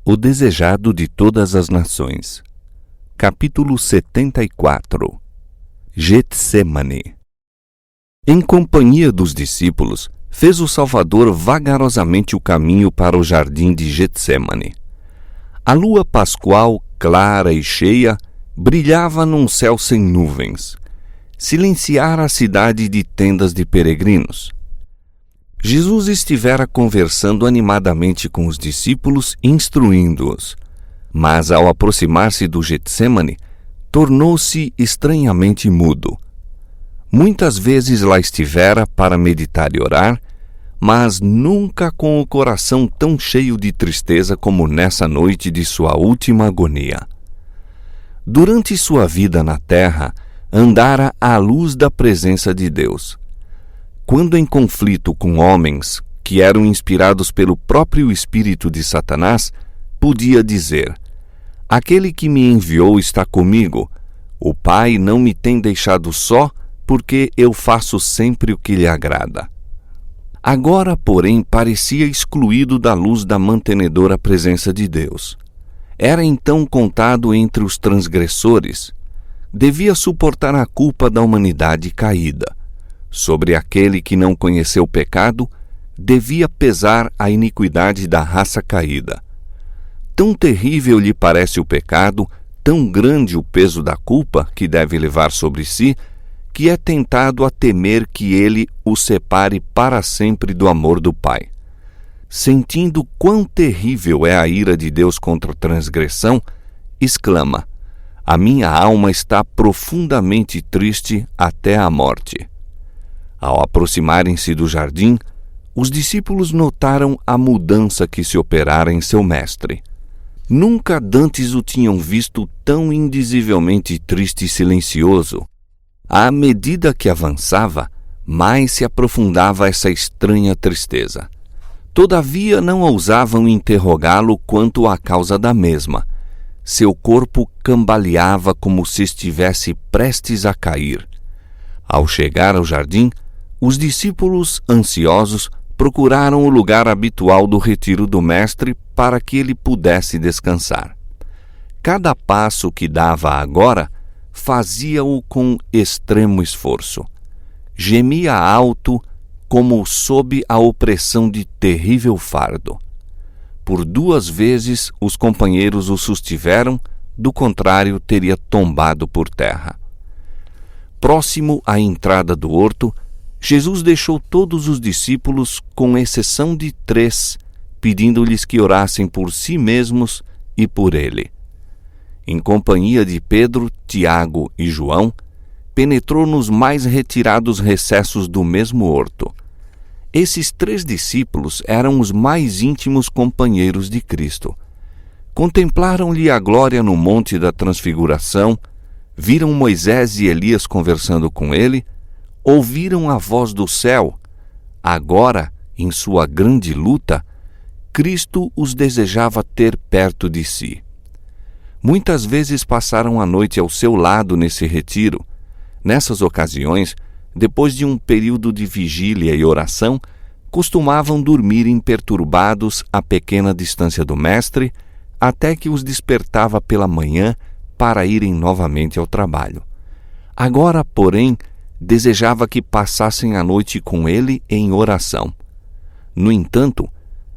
O desejado de todas as nações. Capítulo 74. Getsêmani. Em companhia dos discípulos, fez o Salvador vagarosamente o caminho para o jardim de Getsêmani. A lua pascual, clara e cheia, brilhava num céu sem nuvens. Silenciara a cidade de tendas de peregrinos. Jesus estivera conversando animadamente com os discípulos, instruindo-os. Mas, ao aproximar-se do Getsêmani, tornou-se estranhamente mudo. Muitas vezes lá estivera para meditar e orar, mas nunca com o coração tão cheio de tristeza como nessa noite de sua última agonia. Durante sua vida na terra, andara à luz da presença de Deus. Quando em conflito com homens que eram inspirados pelo próprio espírito de Satanás, podia dizer: aquele que me enviou está comigo. O Pai não me tem deixado só, porque eu faço sempre o que lhe agrada. Agora, porém, parecia excluído da luz da mantenedora presença de Deus. Era então contado entre os transgressores. Devia suportar a culpa da humanidade caída. Sobre aquele que não conheceu o pecado, devia pesar a iniquidade da raça caída. Tão terrível lhe parece o pecado, tão grande o peso da culpa que deve levar sobre si, que é tentado a temer que ele o separe para sempre do amor do Pai. Sentindo quão terrível é a ira de Deus contra a transgressão, exclama: a minha alma está profundamente triste até a morte. Ao aproximarem-se do jardim, os discípulos notaram a mudança que se operara em seu mestre. Nunca dantes o tinham visto tão indizivelmente triste e silencioso. À medida que avançava, mais se aprofundava essa estranha tristeza. Todavia não ousavam interrogá-lo quanto à causa da mesma. Seu corpo cambaleava como se estivesse prestes a cair. Ao chegar ao jardim, os discípulos, ansiosos, procuraram o lugar habitual do retiro do mestre para que ele pudesse descansar. Cada passo que dava agora, fazia-o com extremo esforço. Gemia alto, como sob a opressão de terrível fardo. Por 2 vezes os companheiros o sustiveram, do contrário teria tombado por terra. Próximo à entrada do horto, Jesus deixou todos os discípulos, com exceção de 3, pedindo-lhes que orassem por si mesmos e por ele. Em companhia de Pedro, Tiago e João, penetrou nos mais retirados recessos do mesmo horto. Esses 3 discípulos eram os mais íntimos companheiros de Cristo. Contemplaram-lhe a glória no Monte da Transfiguração, viram Moisés e Elias conversando com ele, ouviram a voz do céu. Agora, em sua grande luta, Cristo os desejava ter perto de si. Muitas vezes passaram a noite ao seu lado nesse retiro. Nessas ocasiões, depois de um período de vigília e oração, costumavam dormir imperturbados a pequena distância do Mestre, até que os despertava pela manhã para irem novamente ao trabalho. Agora, porém, desejava que passassem a noite com ele em oração. No entanto,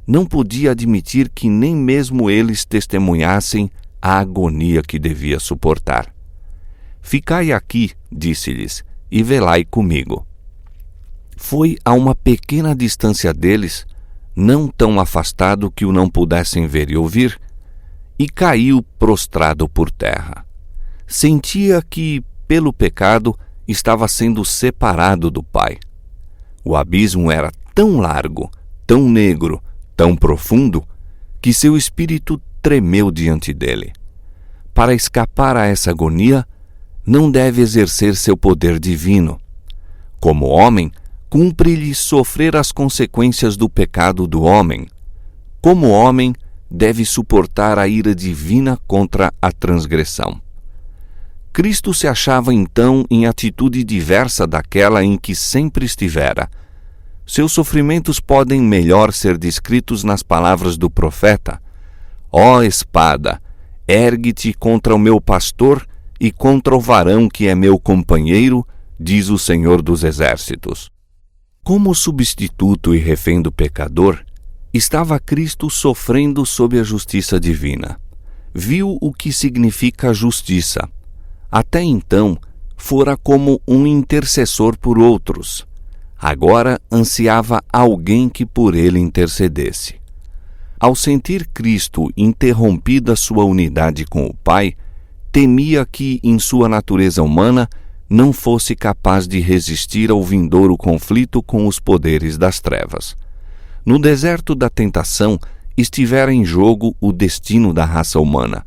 não podia admitir que nem mesmo eles testemunhassem a agonia que devia suportar. Ficai aqui, disse-lhes, e velai comigo. Foi a uma pequena distância deles, não tão afastado que o não pudessem ver e ouvir, e caiu prostrado por terra. Sentia que, pelo pecado, estava sendo separado do Pai. O abismo era tão largo, tão negro, tão profundo, que seu espírito tremeu diante dele. Para escapar a essa agonia, não deve exercer seu poder divino. Como homem, cumpre-lhe sofrer as consequências do pecado do homem. Como homem, deve suportar a ira divina contra a transgressão. Cristo se achava então em atitude diversa daquela em que sempre estivera. Seus sofrimentos podem melhor ser descritos nas palavras do profeta: Ó espada, ergue-te contra o meu pastor e contra o varão que é meu companheiro, diz o Senhor dos Exércitos. Como substituto e refém do pecador, estava Cristo sofrendo sob a justiça divina. Viu o que significa justiça. Até então, fora como um intercessor por outros. Agora ansiava alguém que por ele intercedesse. Ao sentir Cristo interrompida sua unidade com o Pai, temia que, em sua natureza humana, não fosse capaz de resistir ao vindouro conflito com os poderes das trevas. No deserto da tentação, estivera em jogo o destino da raça humana.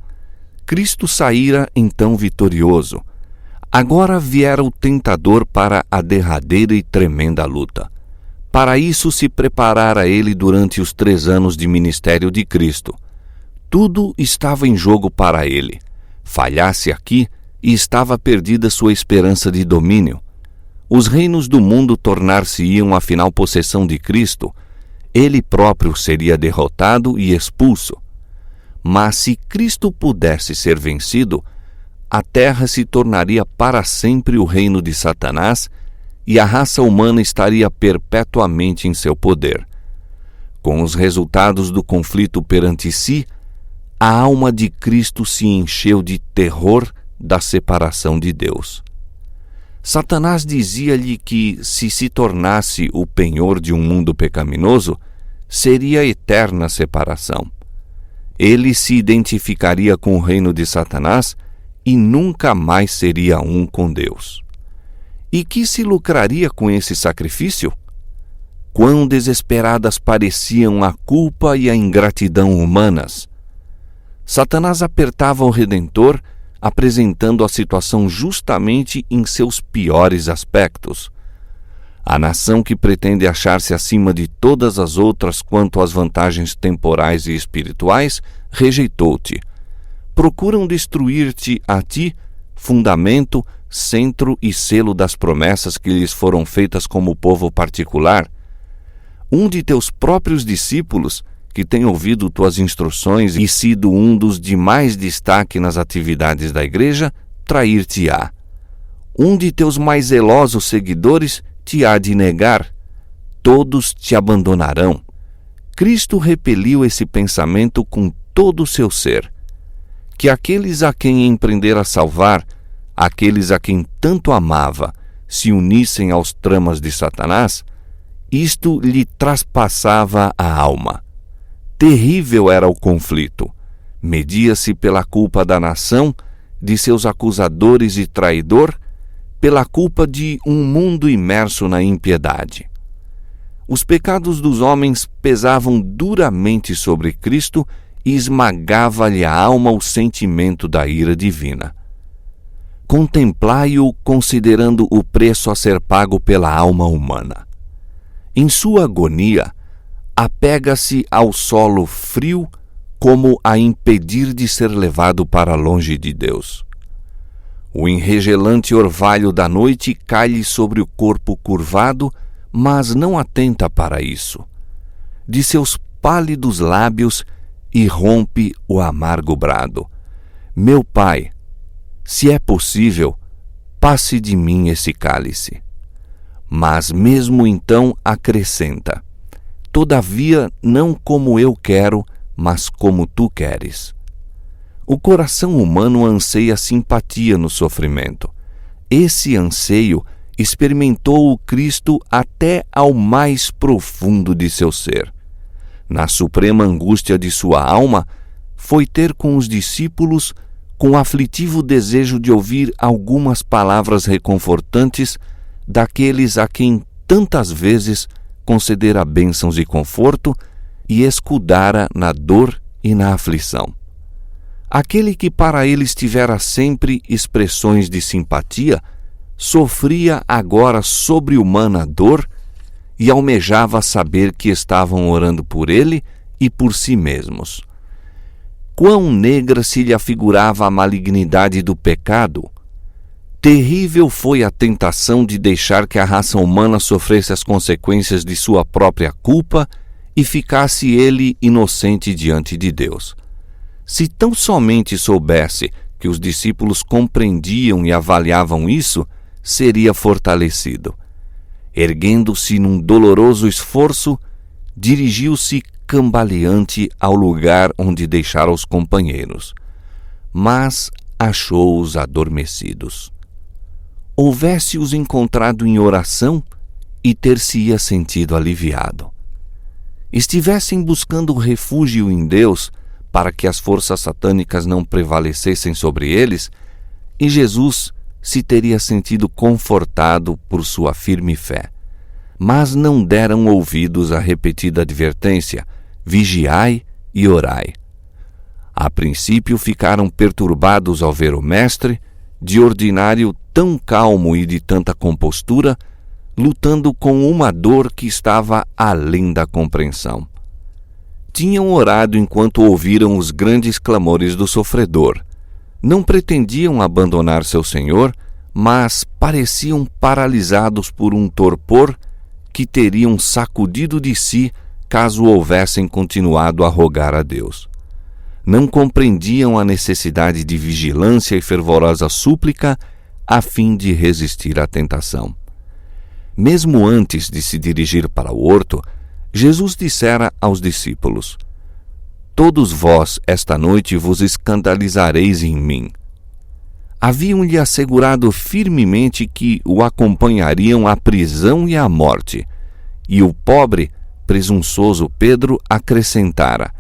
Cristo saíra então vitorioso. Agora viera o tentador para a derradeira e tremenda luta. Para isso se preparara ele durante os 3 anos de ministério de Cristo. Tudo estava em jogo para ele. Falhasse aqui, e estava perdida sua esperança de domínio. Os reinos do mundo tornar-se-iam afinal possessão de Cristo. Ele próprio seria derrotado e expulso. Mas se Cristo pudesse ser vencido, a terra se tornaria para sempre o reino de Satanás e a raça humana estaria perpetuamente em seu poder. Com os resultados do conflito perante si, a alma de Cristo se encheu de terror da separação de Deus. Satanás dizia-lhe que, se tornasse o penhor de um mundo pecaminoso, seria eterna separação. Ele se identificaria com o reino de Satanás e nunca mais seria um com Deus. E que se lucraria com esse sacrifício? Quão desesperadas pareciam a culpa e a ingratidão humanas! Satanás apertava o Redentor, apresentando a situação justamente em seus piores aspectos. A nação que pretende achar-se acima de todas as outras quanto às vantagens temporais e espirituais, rejeitou-te. Procuram destruir-te a ti, fundamento, centro e selo das promessas que lhes foram feitas como povo particular. Um de teus próprios discípulos, que tem ouvido tuas instruções e sido um dos de mais destaque nas atividades da igreja, trair-te-á. Um de teus mais zelosos seguidores te há de negar. Todos te abandonarão. Cristo repeliu esse pensamento com todo o seu ser. Que aqueles a quem empreendera salvar, aqueles a quem tanto amava, se unissem aos tramas de Satanás, isto lhe traspassava a alma. Terrível era o conflito. Media-se pela culpa da nação, de seus acusadores e traidor, pela culpa de um mundo imerso na impiedade. Os pecados dos homens pesavam duramente sobre Cristo e esmagava-lhe a alma o sentimento da ira divina. Contemplai-o considerando o preço a ser pago pela alma humana. Em sua agonia, apega-se ao solo frio como a impedir de ser levado para longe de Deus. O enregelante orvalho da noite cai-lhe sobre o corpo curvado, mas não atenta para isso. De seus pálidos lábios irrompe o amargo brado: Meu Pai, se é possível, passe de mim esse cálice. Mas mesmo então acrescenta: Todavia, não como eu quero, mas como tu queres. O coração humano anseia simpatia no sofrimento. Esse anseio experimentou o Cristo até ao mais profundo de seu ser. Na suprema angústia de sua alma, foi ter com os discípulos com aflitivo desejo de ouvir algumas palavras reconfortantes daqueles a quem tantas vezes concedera bênçãos e conforto e escudara na dor e na aflição. Aquele que para eles tivera sempre expressões de simpatia, sofria agora sobre-humana dor e almejava saber que estavam orando por ele e por si mesmos. Quão negra se lhe afigurava a malignidade do pecado! Terrível foi a tentação de deixar que a raça humana sofresse as consequências de sua própria culpa e ficasse ele inocente diante de Deus. Se tão somente soubesse que os discípulos compreendiam e avaliavam isso, seria fortalecido. Erguendo-se num doloroso esforço, dirigiu-se cambaleante ao lugar onde deixara os companheiros, mas achou-os adormecidos. Houvesse-os encontrado em oração e ter-se-ia sentido aliviado. Estivessem buscando refúgio em Deus para que as forças satânicas não prevalecessem sobre eles, e Jesus se teria sentido confortado por sua firme fé. Mas não deram ouvidos à repetida advertência: vigiai e orai. A princípio ficaram perturbados ao ver o mestre, de ordinário tão calmo e de tanta compostura, lutando com uma dor que estava além da compreensão. Tinham orado enquanto ouviram os grandes clamores do sofredor. Não pretendiam abandonar seu Senhor, mas pareciam paralisados por um torpor que teriam sacudido de si caso houvessem continuado a rogar a Deus. Não compreendiam a necessidade de vigilância e fervorosa súplica a fim de resistir à tentação. Mesmo antes de se dirigir para o horto, Jesus dissera aos discípulos: todos vós esta noite vos escandalizareis em mim. Haviam-lhe assegurado firmemente que o acompanhariam à prisão e à morte, e o pobre, presunçoso Pedro acrescentara: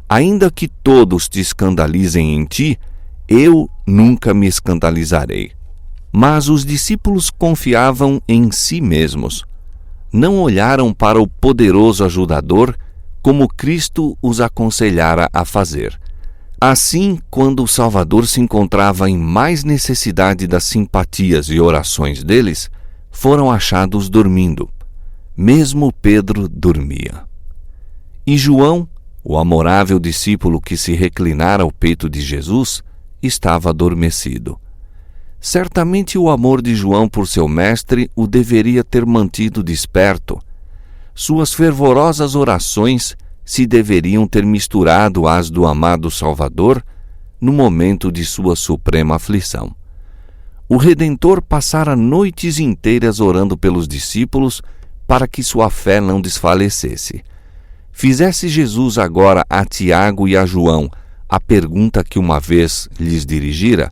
ainda que todos te escandalizem em ti, eu nunca me escandalizarei. Mas os discípulos confiavam em si mesmos. Não olharam para o poderoso ajudador, como Cristo os aconselhara a fazer. Assim, quando o Salvador se encontrava em mais necessidade das simpatias e orações deles, foram achados dormindo. Mesmo Pedro dormia. E João, o amorável discípulo que se reclinara ao peito de Jesus, estava adormecido. Certamente o amor de João por seu mestre o deveria ter mantido desperto. Suas fervorosas orações se deveriam ter misturado às do amado Salvador no momento de sua suprema aflição. O Redentor passara noites inteiras orando pelos discípulos para que sua fé não desfalecesse. Fizesse Jesus agora a Tiago e a João a pergunta que uma vez lhes dirigira: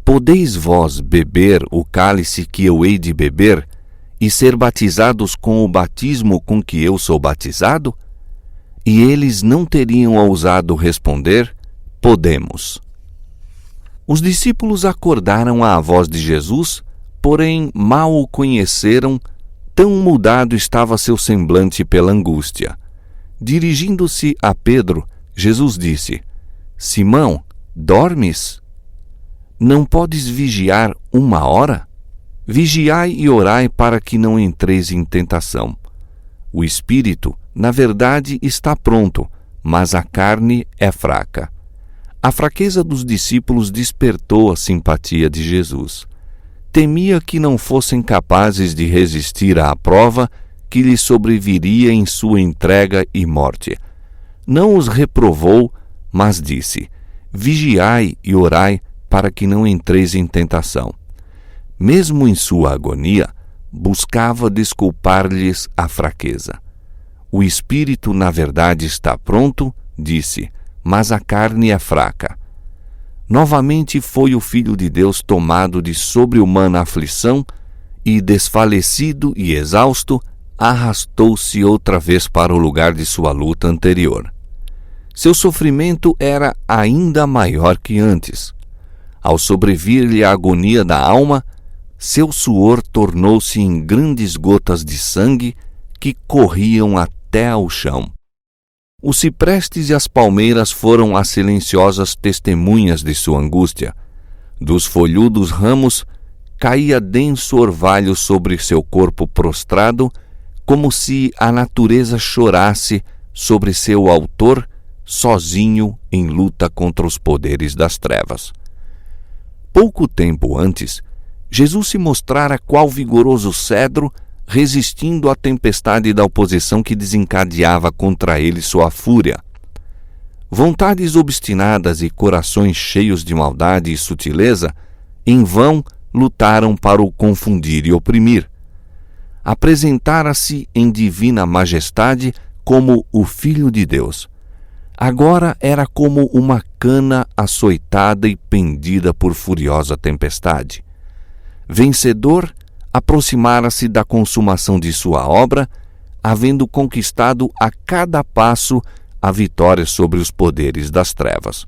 podeis vós beber o cálice que eu hei de beber e ser batizados com o batismo com que eu sou batizado? E eles não teriam ousado responder: podemos. Os discípulos acordaram à voz de Jesus, porém mal o conheceram, tão mudado estava seu semblante pela angústia. Dirigindo-se a Pedro, Jesus disse: Simão, dormes? Não podes vigiar 1 hora? Vigiai e orai para que não entreis em tentação. O espírito, na verdade, está pronto, mas a carne é fraca. A fraqueza dos discípulos despertou a simpatia de Jesus. Temia que não fossem capazes de resistir à prova que lhes sobreviria em sua entrega e morte. Não os reprovou, mas disse: vigiai e orai para que não entreis em tentação. Mesmo em sua agonia, buscava desculpar-lhes a fraqueza. O espírito, na verdade, está pronto, disse, mas a carne é fraca. Novamente foi o Filho de Deus tomado de sobre-humana aflição e, desfalecido e exausto, arrastou-se outra vez para o lugar de sua luta anterior. Seu sofrimento era ainda maior que antes. Ao sobrevir-lhe a agonia da alma, seu suor tornou-se em grandes gotas de sangue que corriam até ao chão. Os ciprestes e as palmeiras foram as silenciosas testemunhas de sua angústia. Dos folhudos ramos caía denso orvalho sobre seu corpo prostrado, como se a natureza chorasse sobre seu autor, sozinho em luta contra os poderes das trevas. Pouco tempo antes, Jesus se mostrara qual vigoroso cedro, resistindo à tempestade da oposição que desencadeava contra ele sua fúria. Vontades obstinadas e corações cheios de maldade e sutileza, em vão lutaram para o confundir e oprimir. Apresentara-se em divina majestade como o Filho de Deus. Agora era como uma cana açoitada e pendida por furiosa tempestade. Vencedor, aproximara-se da consumação de sua obra, havendo conquistado a cada passo a vitória sobre os poderes das trevas.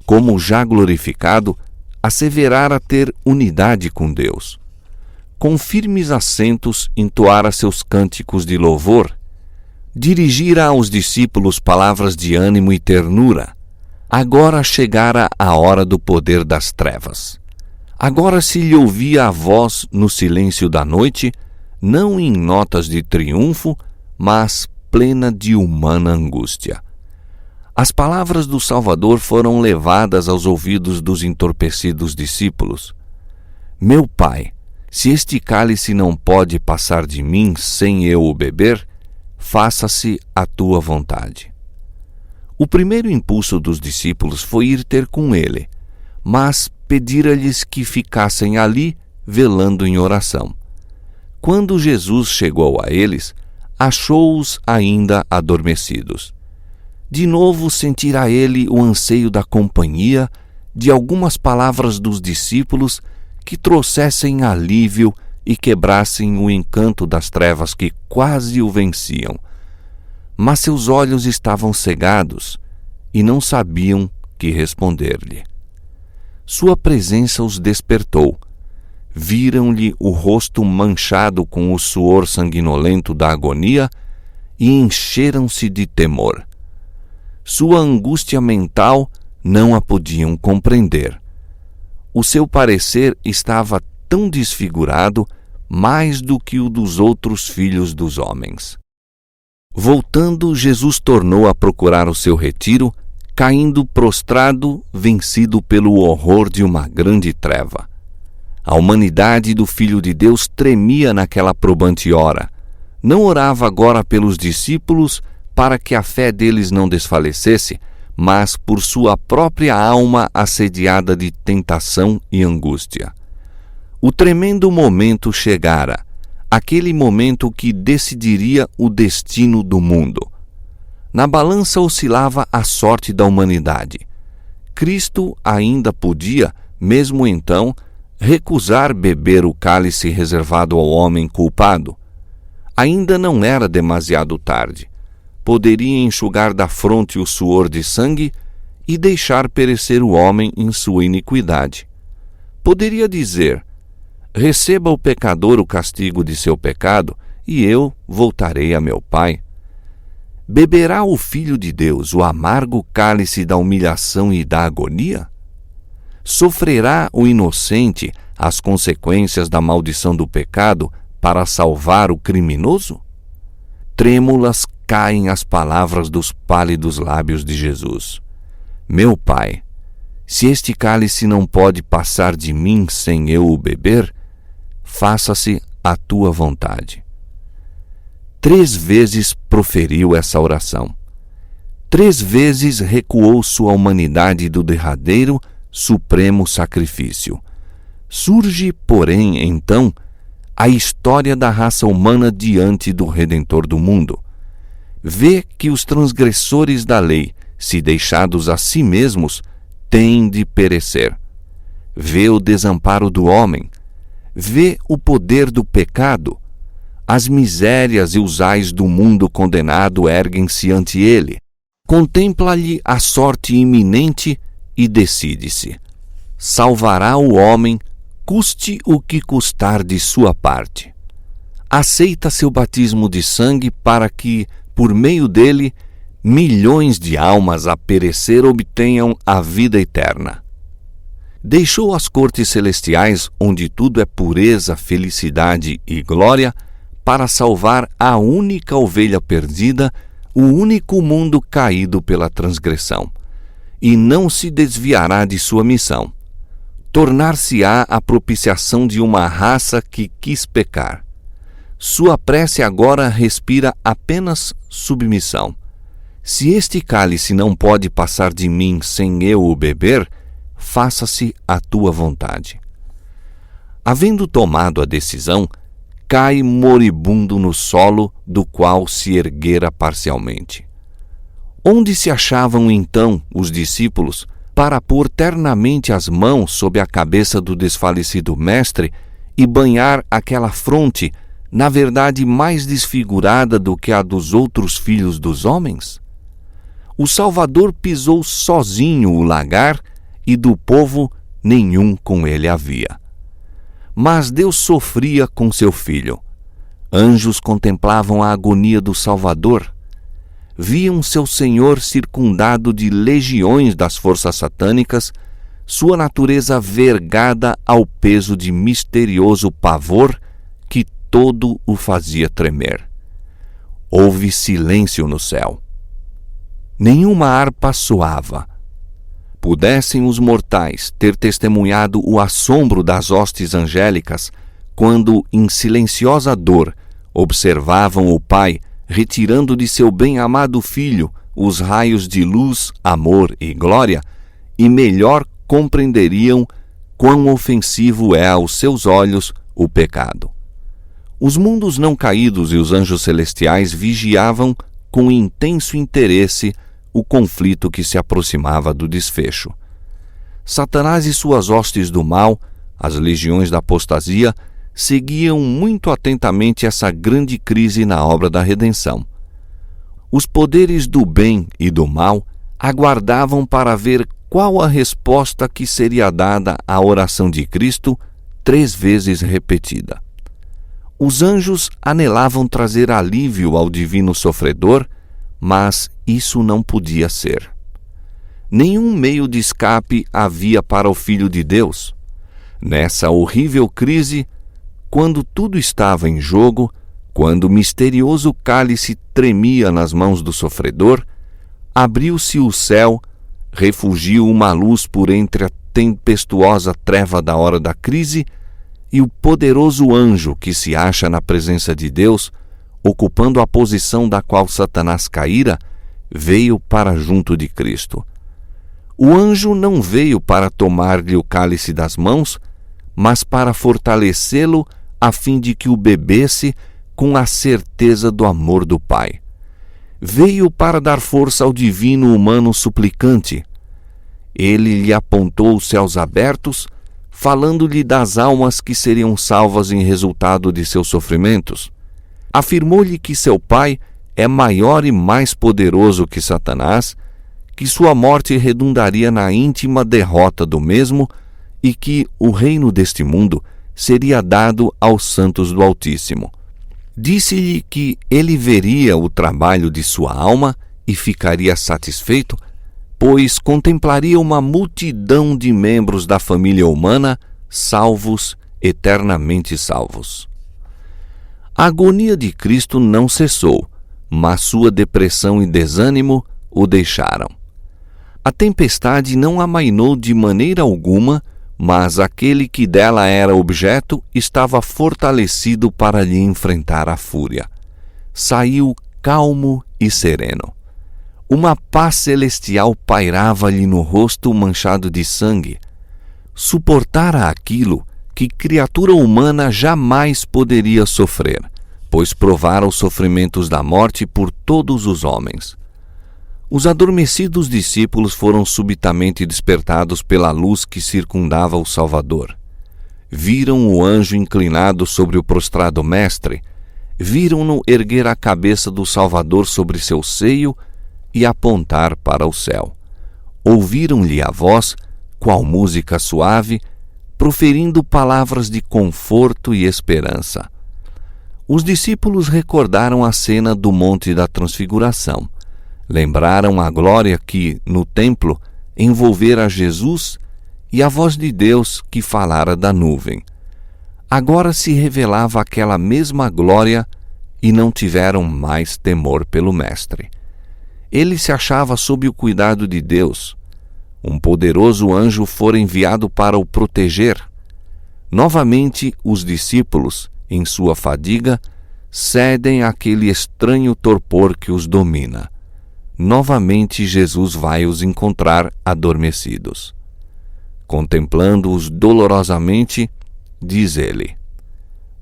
Como já glorificado, asseverara ter unidade com Deus. Com firmes acentos entoara seus cânticos de louvor, dirigira aos discípulos palavras de ânimo e ternura. Agora chegara a hora do poder das trevas. Agora se lhe ouvia a voz no silêncio da noite, não em notas de triunfo, mas plena de humana angústia. As palavras do Salvador foram levadas aos ouvidos dos entorpecidos discípulos. Meu Pai, se este cálice não pode passar de mim sem eu o beber, faça-se a tua vontade. O primeiro impulso dos discípulos foi ir ter com ele, mas pedira-lhes que ficassem ali, velando em oração. Quando Jesus chegou a eles, achou-os ainda adormecidos. De novo sentira ele o anseio da companhia, de algumas palavras dos discípulos que trouxessem alívio e quebrassem o encanto das trevas que quase o venciam. Mas seus olhos estavam cegados e não sabiam que responder-lhe. Sua presença os despertou. Viram-lhe o rosto manchado com o suor sanguinolento da agonia e encheram-se de temor. Sua angústia mental não a podiam compreender. O seu parecer estava tão desfigurado, mais do que o dos outros filhos dos homens. Voltando, Jesus tornou a procurar o seu retiro, caindo prostrado, vencido pelo horror de uma grande treva. A humanidade do Filho de Deus tremia naquela probante hora. Não orava agora pelos discípulos para que a fé deles não desfalecesse, mas por sua própria alma assediada de tentação e angústia. O tremendo momento chegara, aquele momento que decidiria o destino do mundo. Na balança oscilava a sorte da humanidade. Cristo ainda podia, mesmo então, recusar beber o cálice reservado ao homem culpado. Ainda não era demasiado tarde. Poderia enxugar da fronte o suor de sangue e deixar perecer o homem em sua iniquidade. Poderia dizer: receba o pecador o castigo de seu pecado, e eu voltarei a meu Pai. Beberá o Filho de Deus o amargo cálice da humilhação e da agonia? Sofrerá o inocente as consequências da maldição do pecado para salvar o criminoso? Trêmulas caem as palavras dos pálidos lábios de Jesus. Meu Pai, se este cálice não pode passar de mim sem eu o beber, faça-se a tua vontade. 3 vezes proferiu essa oração. 3 vezes recuou sua humanidade do derradeiro, supremo sacrifício. Surge, porém, então, a história da raça humana diante do Redentor do mundo. Vê que os transgressores da lei, se deixados a si mesmos, têm de perecer. Vê o desamparo do homem. Vê o poder do pecado. As misérias e os ais do mundo condenado erguem-se ante ele. Contempla-lhe a sorte iminente e decide-se. Salvará o homem, custe o que custar de sua parte. Aceita seu batismo de sangue para que, por meio dele, milhões de almas a perecer obtenham a vida eterna. Deixou as cortes celestiais, onde tudo é pureza, felicidade e glória, para salvar a única ovelha perdida, o único mundo caído pela transgressão, e não se desviará de sua missão. Tornar-se-á a propiciação de uma raça que quis pecar. Sua prece agora respira apenas submissão. Se este cálice não pode passar de mim sem eu o beber, faça-se a tua vontade. Havendo tomado a decisão, cai moribundo no solo do qual se erguera parcialmente. Onde se achavam então os discípulos para pôr ternamente as mãos sobre a cabeça do desfalecido mestre e banhar aquela fronte, na verdade mais desfigurada do que a dos outros filhos dos homens? O Salvador pisou sozinho o lagar e do povo nenhum com ele havia. Mas Deus sofria com seu filho. Anjos contemplavam a agonia do Salvador. Viam seu Senhor circundado de legiões das forças satânicas, sua natureza vergada ao peso de misterioso pavor que todo o fazia tremer. Houve silêncio no céu. Nenhuma harpa soava. Pudessem os mortais ter testemunhado o assombro das hostes angélicas quando, em silenciosa dor, observavam o Pai retirando de seu bem-amado Filho os raios de luz, amor e glória, e melhor compreenderiam quão ofensivo é aos seus olhos o pecado. Os mundos não caídos e os anjos celestiais vigiavam com intenso interesse o conflito que se aproximava do desfecho. Satanás e suas hostes do mal, as legiões da apostasia, seguiam muito atentamente essa grande crise na obra da redenção. Os poderes do bem e do mal aguardavam para ver qual a resposta que seria dada à oração de Cristo 3 vezes repetida. Os anjos anelavam trazer alívio ao divino sofredor, mas isso não podia ser. Nenhum meio de escape havia para o Filho de Deus. Nessa horrível crise, quando tudo estava em jogo, quando o misterioso cálice tremia nas mãos do sofredor, abriu-se o céu, refugiu uma luz por entre a tempestuosa treva da hora da crise, e o poderoso anjo que se acha na presença de Deus, ocupando a posição da qual Satanás caíra, veio para junto de Cristo. O anjo não veio para tomar-lhe o cálice das mãos, mas para fortalecê-lo a fim de que o bebesse com a certeza do amor do Pai. Veio para dar força ao divino humano suplicante. Ele lhe apontou os céus abertos, falando-lhe das almas que seriam salvas em resultado de seus sofrimentos. Afirmou-lhe que seu Pai é maior e mais poderoso que Satanás, que sua morte redundaria na íntima derrota do mesmo e que o reino deste mundo seria dado aos santos do Altíssimo. Disse-lhe que ele veria o trabalho de sua alma e ficaria satisfeito, pois contemplaria uma multidão de membros da família humana salvos, eternamente salvos. A agonia de Cristo não cessou, mas sua depressão e desânimo o deixaram. A tempestade não amainou de maneira alguma, mas aquele que dela era objeto estava fortalecido para lhe enfrentar a fúria. Saiu calmo e sereno. Uma paz celestial pairava-lhe no rosto manchado de sangue. Suportara aquilo que criatura humana jamais poderia sofrer, pois provara os sofrimentos da morte por todos os homens. Os adormecidos discípulos foram subitamente despertados pela luz que circundava o Salvador. Viram o anjo inclinado sobre o prostrado mestre, viram-no erguer a cabeça do Salvador sobre seu seio e apontar para o céu. Ouviram-lhe a voz, qual música suave, proferindo palavras de conforto e esperança. Os discípulos recordaram a cena do Monte da Transfiguração. Lembraram a glória que, no templo, envolvera Jesus e a voz de Deus que falara da nuvem. Agora se revelava aquela mesma glória e não tiveram mais temor pelo Mestre. Ele se achava sob o cuidado de Deus. Um poderoso anjo fora enviado para o proteger. Novamente, os discípulos, em sua fadiga, cedem àquele estranho torpor que os domina. novamente Jesus vai os encontrar adormecidos. Contemplando-os dolorosamente, diz ele: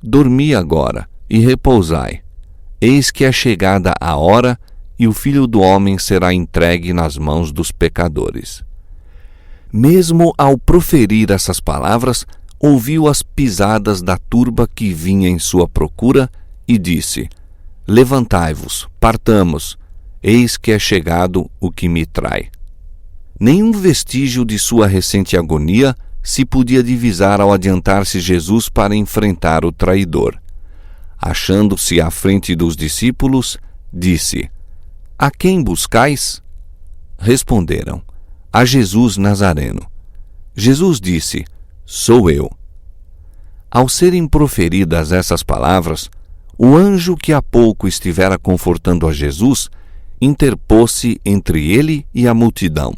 Dormi agora e repousai. Eis que é chegada a hora e o Filho do Homem será entregue nas mãos dos pecadores. Mesmo ao proferir essas palavras, ouviu as pisadas da turba que vinha em sua procura e disse: Levantai-vos, partamos, eis que é chegado o que me trai. Nenhum vestígio de sua recente agonia se podia divisar ao adiantar-se Jesus para enfrentar o traidor. Achando-se à frente dos discípulos, disse: A quem buscais? Responderam: A Jesus Nazareno. Jesus disse: Sou eu. Ao serem proferidas essas palavras, o anjo que há pouco estivera confortando a Jesus interpôs-se entre ele e a multidão.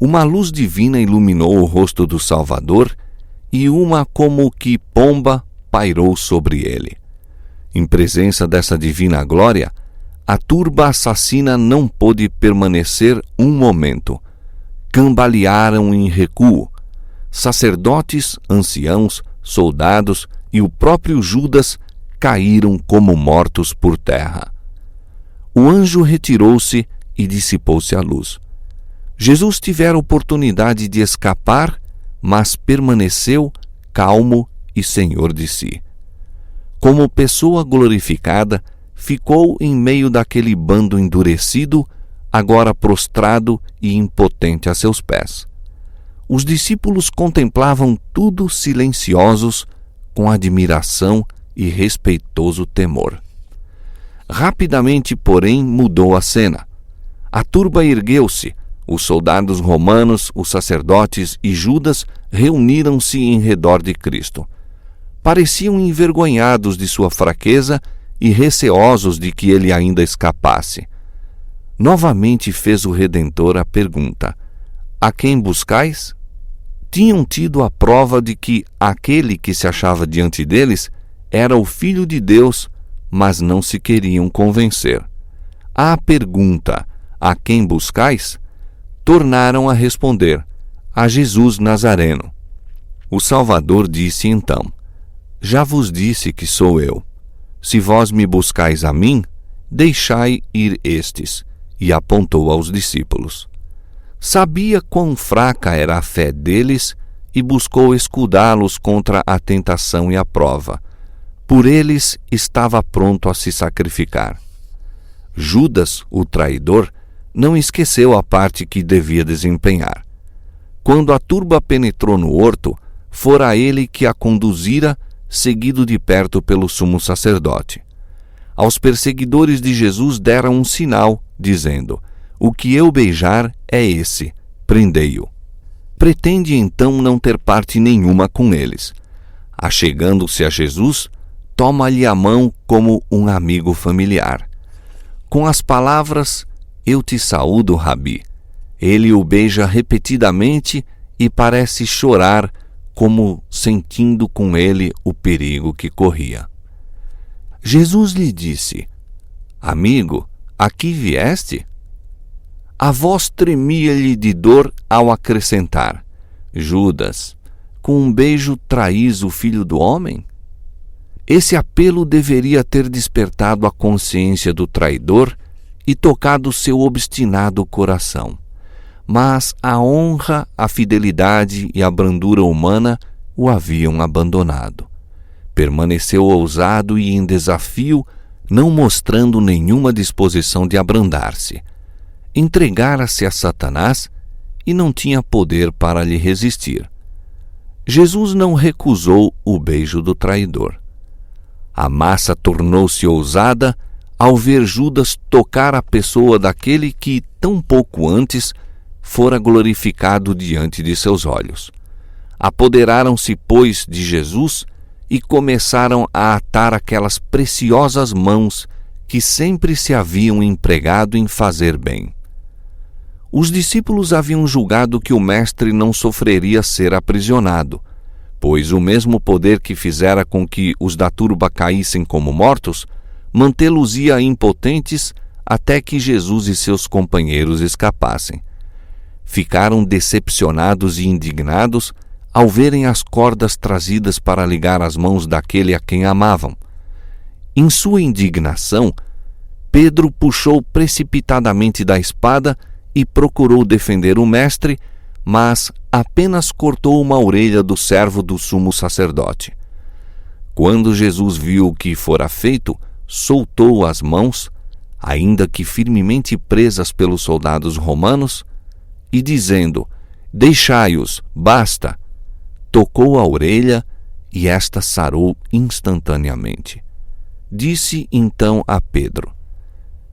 Uma luz divina iluminou o rosto do Salvador e uma como que pomba pairou sobre ele. Em presença dessa divina glória, a turba assassina não pôde permanecer um momento. Cambalearam em recuo. Sacerdotes, anciãos, soldados e o próprio Judas caíram como mortos por terra. O anjo retirou-se e dissipou-se a luz. Jesus tivera oportunidade de escapar, mas permaneceu calmo e senhor de si. Como pessoa glorificada, ficou em meio daquele bando endurecido, agora prostrado e impotente a seus pés. Os discípulos contemplavam tudo silenciosos, com admiração e respeitoso temor. Rapidamente, porém, mudou a cena. A turba ergueu-se. Os soldados romanos, os sacerdotes e Judas reuniram-se em redor de Cristo. Pareciam envergonhados de sua fraqueza e receosos de que ele ainda escapasse. Novamente fez o Redentor a pergunta: A quem buscais? Tinham tido a prova de que aquele que se achava diante deles era o Filho de Deus, mas não se queriam convencer. À pergunta: A quem buscais? Tornaram a responder: A Jesus Nazareno. O Salvador disse então: Já vos disse que sou eu. Se vós me buscais a mim, deixai ir estes. E apontou aos discípulos. Sabia quão fraca era a fé deles e buscou escudá-los contra a tentação e a prova. Por eles estava pronto a se sacrificar. Judas, o traidor, não esqueceu a parte que devia desempenhar. Quando a turba penetrou no horto, fora ele que a conduzira, seguido de perto pelo sumo sacerdote. Aos perseguidores de Jesus deram um sinal, dizendo: O que eu beijar é esse, prendei-o. Pretende então não ter parte nenhuma com eles. Achegando-se a Jesus, toma-lhe a mão como um amigo familiar. Com as palavras: Eu te saúdo, Rabi. Ele o beija repetidamente e parece chorar, como sentindo com ele o perigo que corria. Jesus lhe disse: Amigo, aqui vieste? A voz tremia-lhe de dor ao acrescentar: Judas, com um beijo traís o Filho do Homem? Esse apelo deveria ter despertado a consciência do traidor e tocado seu obstinado coração. Mas a honra, a fidelidade e a brandura humana o haviam abandonado. Permaneceu ousado e em desafio, não mostrando nenhuma disposição de abrandar-se. Entregara-se a Satanás e não tinha poder para lhe resistir. Jesus não recusou o beijo do traidor. A massa tornou-se ousada ao ver Judas tocar a pessoa daquele que, tão pouco antes, fora glorificado diante de seus olhos. Apoderaram-se, pois, de Jesus e começaram a atar aquelas preciosas mãos que sempre se haviam empregado em fazer bem. Os discípulos haviam julgado que o mestre não sofreria ser aprisionado, pois o mesmo poder que fizera com que os da turba caíssem como mortos, mantê-los-ia impotentes até que Jesus e seus companheiros escapassem. Ficaram decepcionados e indignados ao verem as cordas trazidas para ligar as mãos daquele a quem amavam. Em sua indignação, Pedro puxou precipitadamente da espada e procurou defender o mestre, mas apenas cortou uma orelha do servo do sumo sacerdote. Quando Jesus viu o que fora feito, soltou as mãos, ainda que firmemente presas pelos soldados romanos, e dizendo: "Deixai-os, basta", tocou a orelha e esta sarou instantaneamente. Disse então a Pedro: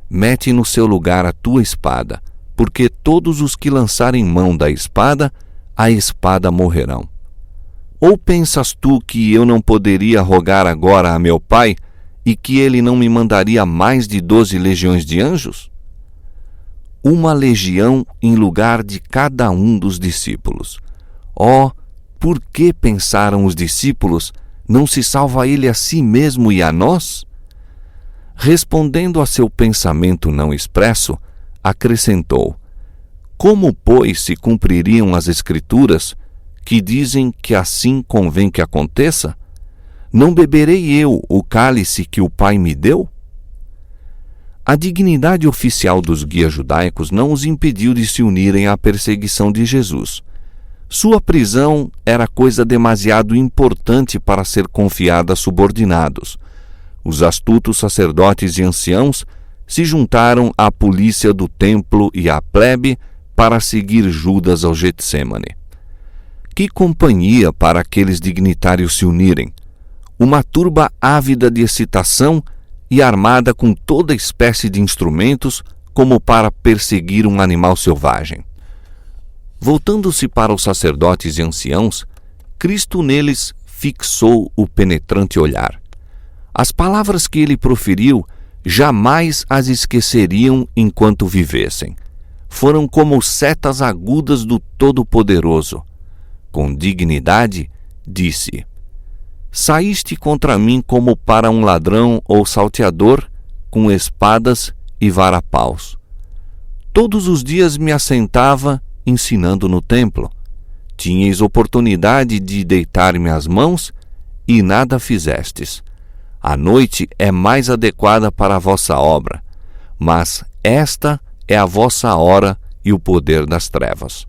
"Mete no seu lugar a tua espada, porque todos os que lançarem mão da espada, a espada morrerão. Ou pensas tu que eu não poderia rogar agora a meu Pai, e que ele não me mandaria mais de 12 legiões de anjos? Uma legião em lugar de cada um dos discípulos. Oh, por que pensaram os discípulos, não se salva ele a si mesmo e a nós?" Respondendo a seu pensamento não expresso, acrescentou: "Como, pois, se cumpririam as Escrituras, que dizem que assim convém que aconteça? Não beberei eu o cálice que o Pai me deu?" A dignidade oficial dos guias judaicos não os impediu de se unirem à perseguição de Jesus. Sua prisão era coisa demasiado importante para ser confiada a subordinados. Os astutos sacerdotes e anciãos se juntaram à polícia do templo e à plebe para seguir Judas ao Getsêmane. Que companhia para aqueles dignitários se unirem! Uma turba ávida de excitação e armada com toda espécie de instrumentos, como para perseguir um animal selvagem. Voltando-se para os sacerdotes e anciãos, Cristo neles fixou o penetrante olhar. As palavras que ele proferiu jamais as esqueceriam enquanto vivessem. Foram como setas agudas do Todo-Poderoso. Com dignidade, disse: "Saíste contra mim como para um ladrão ou salteador, com espadas e varapaus. Todos os dias me assentava ensinando no templo. Tinhais oportunidade de deitar-me às mãos e nada fizestes. A noite é mais adequada para a vossa obra, mas esta é a vossa hora e o poder das trevas."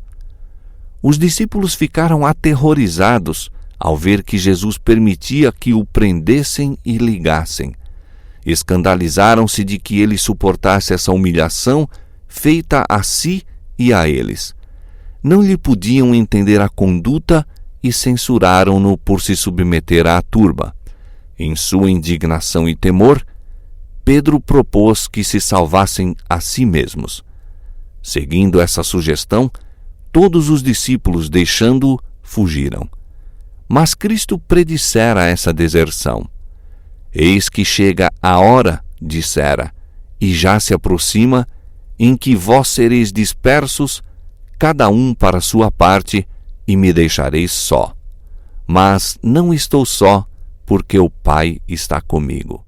Os discípulos ficaram aterrorizados ao ver que Jesus permitia que o prendessem e ligassem. Escandalizaram-se de que ele suportasse essa humilhação feita a si e a eles. Não lhe podiam entender a conduta e censuraram-no por se submeter à turba. Em sua indignação e temor, Pedro propôs que se salvassem a si mesmos. Seguindo essa sugestão, todos os discípulos, deixando-o, fugiram. Mas Cristo predissera essa deserção. "Eis que chega a hora", dissera, "e já se aproxima, em que vós sereis dispersos, cada um para sua parte, e me deixareis só. Mas não estou só, porque o Pai está comigo."